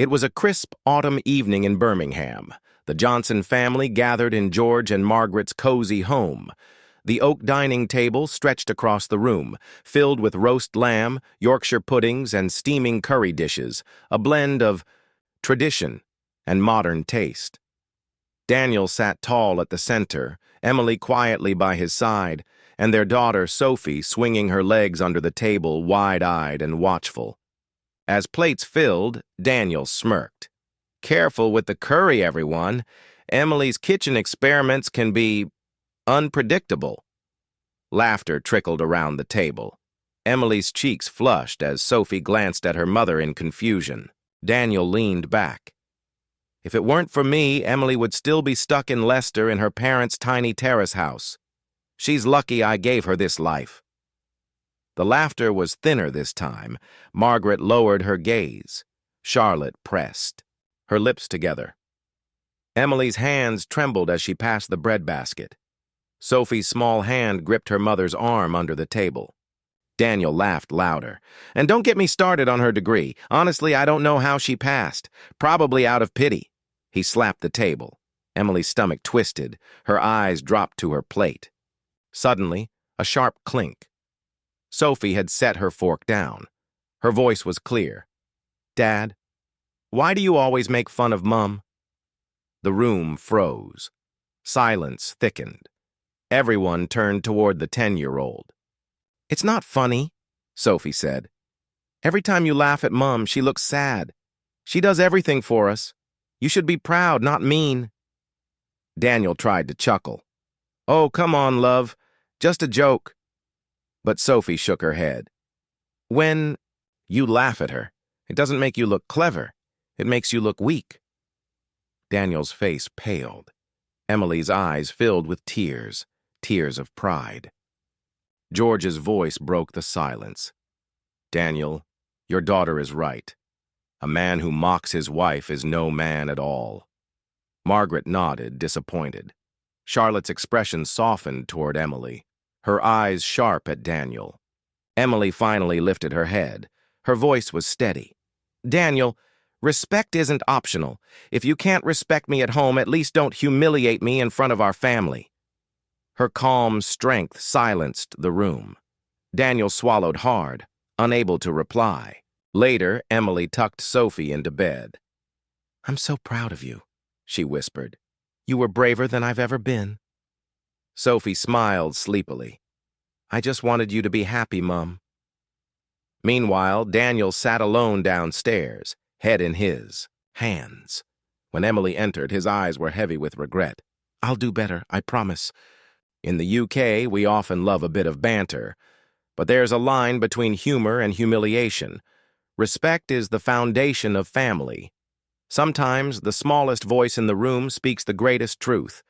It was a crisp autumn evening in Birmingham. The Johnson family gathered in George and Margaret's cozy home. The oak dining table stretched across the room, filled with roast lamb, Yorkshire puddings, and steaming curry dishes, a blend of tradition and modern taste. Daniel sat tall at the center, Emily quietly by his side, and their daughter Sophie swinging her legs under the table, wide-eyed and watchful. As plates filled, Daniel smirked. "Careful with the curry, everyone. Emily's kitchen experiments can be unpredictable." Laughter trickled around the table. Emily's cheeks flushed as Sophie glanced at her mother in confusion. Daniel leaned back. "If it weren't for me, Emily would still be stuck in Leicester in her parents' tiny terrace house. She's lucky I gave her this life." The laughter was thinner this time. Margaret lowered her gaze. Charlotte pressed, her lips together. Emily's hands trembled as she passed the bread basket. Sophie's small hand gripped her mother's arm under the table. Daniel laughed louder. "And don't get me started on her degree. Honestly, I don't know how she passed. Probably out of pity." He slapped the table. Emily's stomach twisted. Her eyes dropped to her plate. Suddenly, a sharp clink. Sophie had set her fork down. Her voice was clear. "Dad, why do you always make fun of Mum?" The room froze. Silence thickened. Everyone turned toward the 10-year-old. "It's not funny," Sophie said. "Every time you laugh at Mum, she looks sad. She does everything for us. You should be proud, not mean." Daniel tried to chuckle. "Oh, come on, love. Just a joke." But Sophie shook her head. "When you laugh at her, it doesn't make you look clever. It makes you look weak." Daniel's face paled. Emily's eyes filled with tears, tears of pride. George's voice broke the silence. "Daniel, your daughter is right. A man who mocks his wife is no man at all." Margaret nodded, disappointed. Charlotte's expression softened toward Emily, her eyes sharp at Daniel. Emily finally lifted her head. Her voice was steady. "Daniel, respect isn't optional. If you can't respect me at home, at least don't humiliate me in front of our family." Her calm strength silenced the room. Daniel swallowed hard, unable to reply. Later, Emily tucked Sophie into bed. "I'm so proud of you," she whispered. "You were braver than I've ever been." Sophie smiled sleepily. "I just wanted you to be happy, Mum." Meanwhile, Daniel sat alone downstairs, head in his hands. When Emily entered, his eyes were heavy with regret. "I'll do better, I promise." In the UK, we often love a bit of banter, but there's a line between humor and humiliation. Respect is the foundation of family. Sometimes the smallest voice in the room speaks the greatest truth.